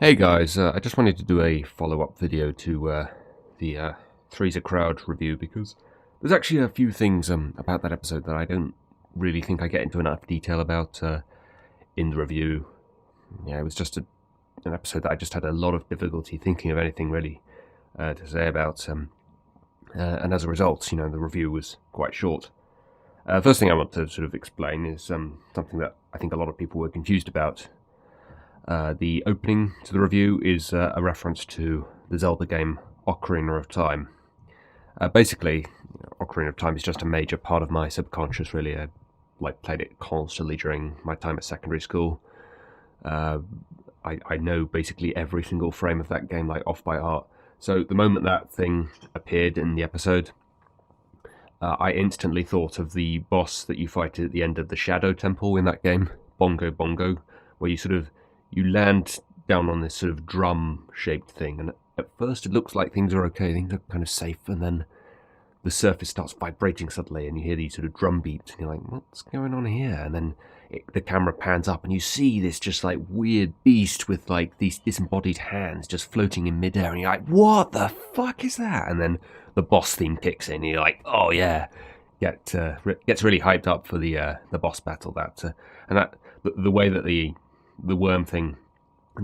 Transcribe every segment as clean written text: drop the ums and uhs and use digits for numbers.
Hey guys, I just wanted to do a follow-up video to the Three's a Crowd review because there's actually a few things about that episode that I don't really think I get into enough detail about in the review. Yeah, it was just an episode that I just had a lot of difficulty thinking of anything really to say about, and as a result, the review was quite short. First thing I want to sort of explain is something that I think a lot of people were confused about. The opening to the review is a reference to the Zelda game Ocarina of Time. Basically, Ocarina of Time is just a major part of my subconscious, really. I played it constantly during my time at secondary school. I know basically every single frame of that game off by heart. So the moment that thing appeared in the episode, I instantly thought of the boss that you fight at the end of the Shadow Temple in that game, Bongo Bongo, where you land down on this sort of drum-shaped thing, and at first it looks like things are okay, things are kind of safe, and then the surface starts vibrating suddenly, and you hear these sort of drum beats, and you're like, what's going on here? And then the camera pans up, and you see this just weird beast with these disembodied hands just floating in midair, and you're like, what the fuck is that? And then the boss theme kicks in, and you're like, oh yeah, gets really hyped up for the boss battle. The way that the worm thing,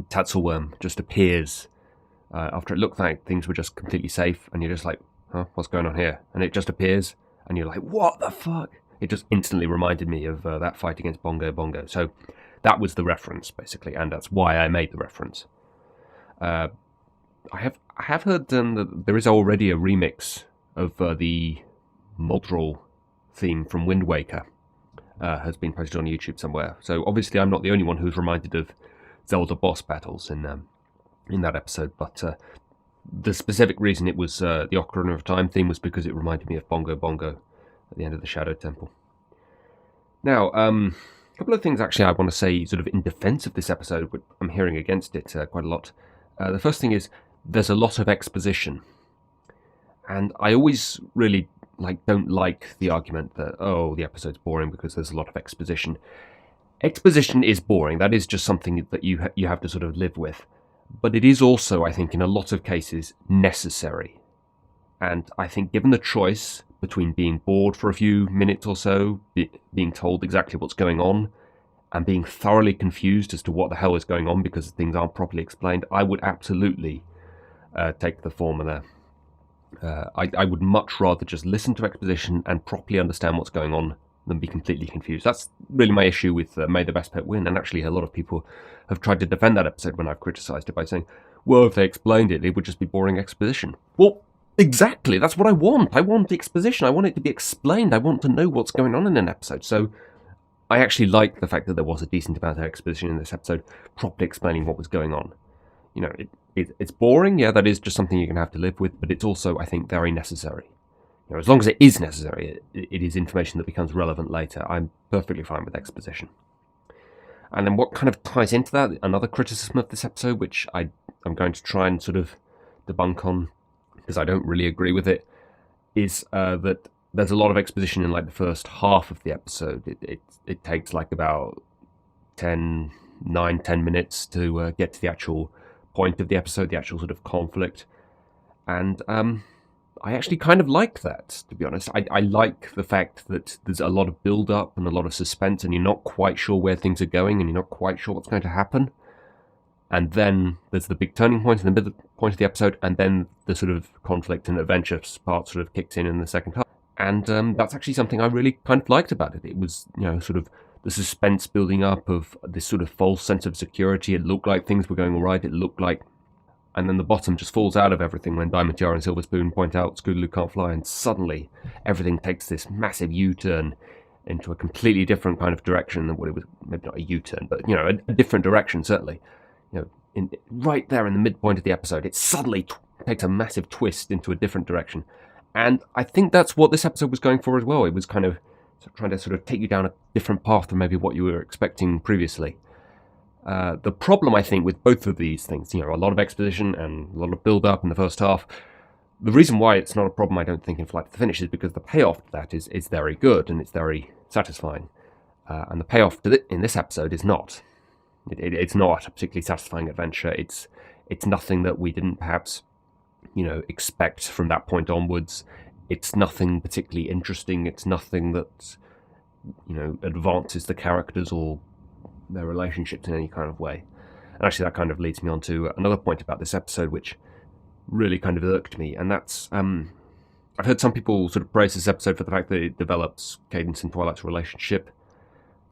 Tatzelworm, just appears after it looked like things were just completely safe, and you're just like, huh, what's going on here? And it just appears, and you're like, what the fuck? It just instantly reminded me of that fight against Bongo Bongo. So that was the reference, basically, and that's why I made the reference. I have heard that there is already a remix of the Moldrol theme from Wind Waker. Has been posted on YouTube somewhere. So obviously I'm not the only one who's reminded of Zelda boss battles in that episode, but the specific reason it was the Ocarina of Time theme was because it reminded me of Bongo Bongo at the end of the Shadow Temple. Now, a couple of things actually I want to say sort of in defense of this episode, but I'm hearing against it quite a lot. The first thing is there's a lot of exposition, and I always really don't like the argument that, oh, the episode's boring because there's a lot of exposition. Exposition is boring. That is just something that you have to sort of live with. But it is also, I think, in a lot of cases, necessary. And I think given the choice between being bored for a few minutes or so, being told exactly what's going on, and being thoroughly confused as to what the hell is going on because things aren't properly explained, I would absolutely take the former there. I would much rather just listen to exposition and properly understand what's going on than be completely confused. That's really my issue with May the Best Pet Win, and actually a lot of people have tried to defend that episode when I've criticised it by saying, well, if they explained it, it would just be boring exposition. Well, exactly, that's what I want. I want exposition. I want it to be explained. I want to know what's going on in an episode. So I actually like the fact that there was a decent amount of exposition in this episode, properly explaining what was going on. It's boring, yeah, that is just something you're going to have to live with, but it's also, I think, very necessary. As long as it is necessary, it is information that becomes relevant later. I'm perfectly fine with exposition. And then what kind of ties into that, another criticism of this episode, which I'm going to try and sort of debunk on, because I don't really agree with it, is that there's a lot of exposition in the first half of the episode. It takes about 10 minutes to get to the actual point of the episode, the actual sort of conflict, and I actually kind of like that, to be honest. I like the fact that there's a lot of build-up and a lot of suspense, and you're not quite sure where things are going, and you're not quite sure what's going to happen, and then there's the big turning point in the midpoint of the episode, and then the sort of conflict and adventure part sort of kicks in the second half, and that's actually something I really kind of liked about it. It was, sort of the suspense building up of this sort of false sense of security. It looked like things were going all right. It looked like... And then the bottom just falls out of everything when Diamond Tiara and Silver Spoon point out Scootaloo can't fly, and suddenly everything takes this massive U-turn into a completely different kind of direction than what it was. Maybe not a U-turn, but, a different direction, certainly. Right there in the midpoint of the episode, it suddenly takes a massive twist into a different direction. And I think that's what this episode was going for as well. It was kind of trying to sort of take you down a different path than maybe what you were expecting previously. The problem, I think, with both of these things, a lot of exposition and a lot of build-up in the first half, the reason why it's not a problem, I don't think, in Flight to the Finish is because the payoff to that is very good and it's very satisfying. And the payoff in this episode is not. It's not a particularly satisfying adventure. It's nothing that we didn't perhaps, expect from that point onwards. It's nothing particularly interesting. It's nothing that, advances the characters or their relationships in any kind of way. And actually that kind of leads me on to another point about this episode, which really kind of irked me, and that's I've heard some people sort of praise this episode for the fact that it develops Cadence and Twilight's relationship.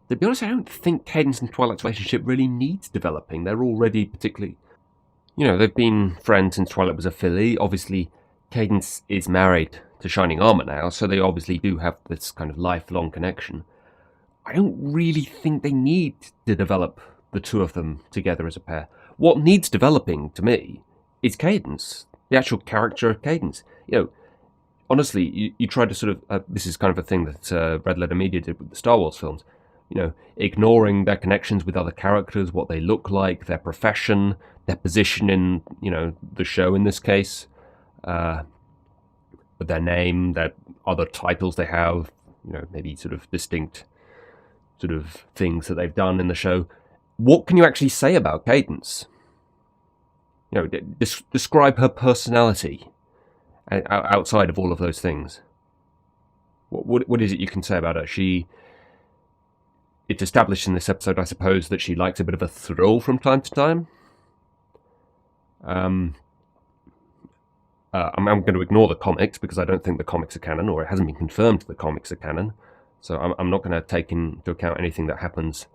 To be honest, I don't think Cadence and Twilight's relationship really needs developing. They're already particularly, they've been friends since Twilight was a filly. Obviously, Cadence is married to Shining Armor now, so they obviously do have this kind of lifelong connection. I don't really think they need to develop the two of them together as a pair. What needs developing, to me, is Cadence, the actual character of Cadence. Honestly, you try to sort of, this is kind of a thing that Red Letter Media did with the Star Wars films, ignoring their connections with other characters, what they look like, their profession, their position in, the show in this case, their name, their other titles they have, maybe sort of distinct sort of things that they've done in the show. What can you actually say about Cadence? Describe her personality outside of all of those things. What is it you can say about her? It's established in this episode, I suppose, that she likes a bit of a thrill from time to time. I'm going to ignore the comics because I don't think the comics are canon, or it hasn't been confirmed that the comics are canon. So I'm not going to take into account anything that happens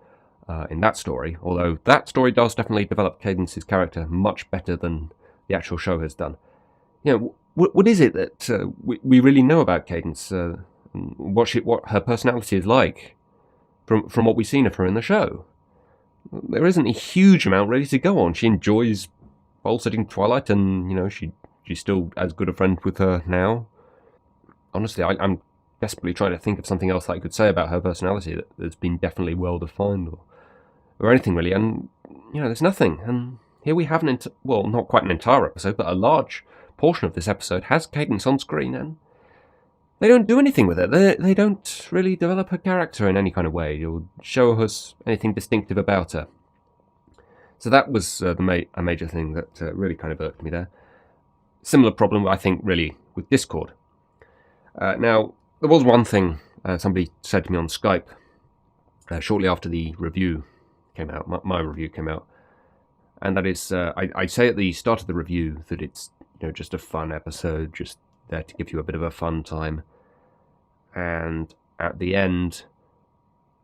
in that story, although that story does definitely develop Cadence's character much better than the actual show has done. What is it that we really know about Cadence? What her personality is like from what we've seen of her in the show? There isn't a huge amount ready to go on. She enjoys bowl-setting Twilight, and she's still as good a friend with her now. Honestly, I'm desperately trying to think of something else that I could say about her personality that's been definitely well defined or anything really, and there's nothing. And here we have not quite an entire episode, but a large portion of this episode has Cadence on screen, and they don't do anything with it. They don't really develop her character in any kind of way or show us anything distinctive about her. So that was a major thing that really kind of irked me there. Similar problem, I think, really, with Discord. Now, there was one thing somebody said to me on Skype shortly after the review came out, my review came out, and that is, I say at the start of the review that it's just a fun episode, just there to give you a bit of a fun time, and at the end,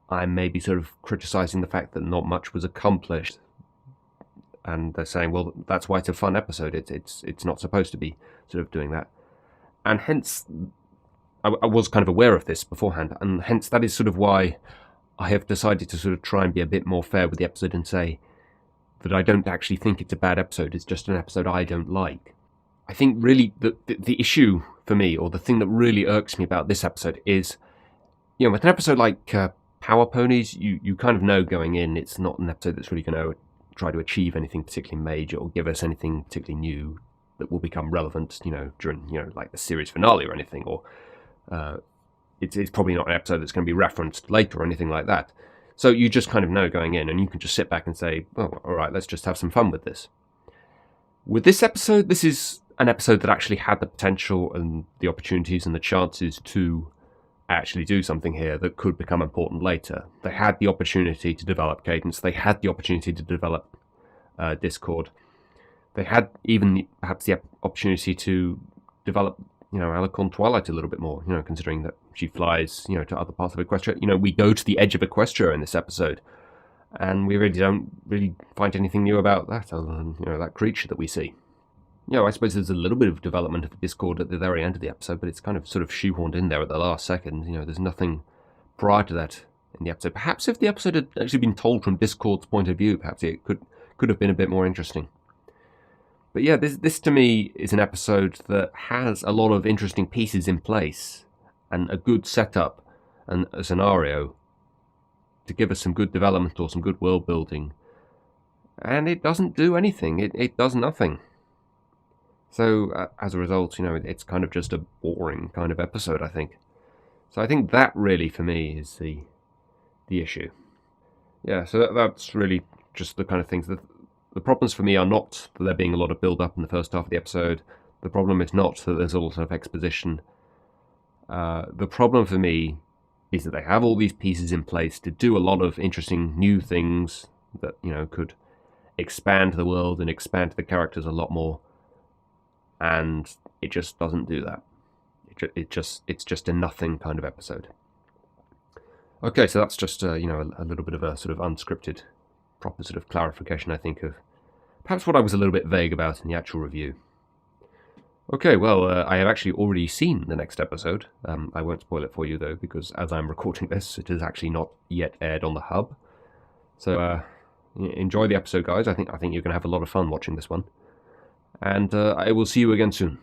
I may be sort of criticising the fact that not much was accomplished, and they're saying, well, that's why it's a fun episode. It's not supposed to be sort of doing that, and hence I was kind of aware of this beforehand, and hence that is sort of why I have decided to sort of try and be a bit more fair with the episode and say that I don't actually think it's a bad episode. It's just an episode I don't like. I think really the issue for me, or the thing that really irks me about this episode is, with an episode like Power Ponies, you kind of know going in it's not an episode that's really going to try to achieve anything particularly major or give us anything particularly new that will become relevant, during, like the series finale or anything, or it's probably not an episode that's going to be referenced later or anything like that. So you just kind of know going in, and you can just sit back and say, oh, all right, let's just have some fun with this. With this episode, this is an episode that actually had the potential and the opportunities and the chances to actually do something here that could become important later. They had the opportunity to develop Cadence. They had the opportunity to develop Discord. They had even perhaps the opportunity to develop, Alicorn Twilight a little bit more, considering that she flies, to other parts of Equestria. We go to the edge of Equestria in this episode, and we really don't find anything new about that other than, that creature that we see. I suppose there's a little bit of development of Discord at the very end of the episode, but it's kind of sort of shoehorned in there at the last second. There's nothing prior to that in the episode. Perhaps if the episode had actually been told from Discord's point of view, perhaps it could have been a bit more interesting. But yeah, this to me is an episode that has a lot of interesting pieces in place and a good setup and a scenario to give us some good development or some good world building. And it doesn't do anything. It does nothing. So as a result, it's kind of just a boring kind of episode, I think. So I think that really, for me, is the issue. Yeah, so that's really just the kind of things that the problems for me are not that there being a lot of build up in the first half of the episode. The problem is not that there's a lot of exposition. The problem for me is that they have all these pieces in place to do a lot of interesting new things that, you know, could expand the world and expand the characters a lot more, and it just doesn't do that. It's just a nothing kind of episode. Okay, so that's just you know, a little bit of a sort of unscripted, proper sort of clarification, I think, of perhaps what I was a little bit vague about in the actual review. Okay, well, I have actually already seen the next episode. I won't spoil it for you, though, because as I'm recording this, it is actually not yet aired on the hub. So enjoy the episode, guys. I think you're going to have a lot of fun watching this one. And I will see you again soon.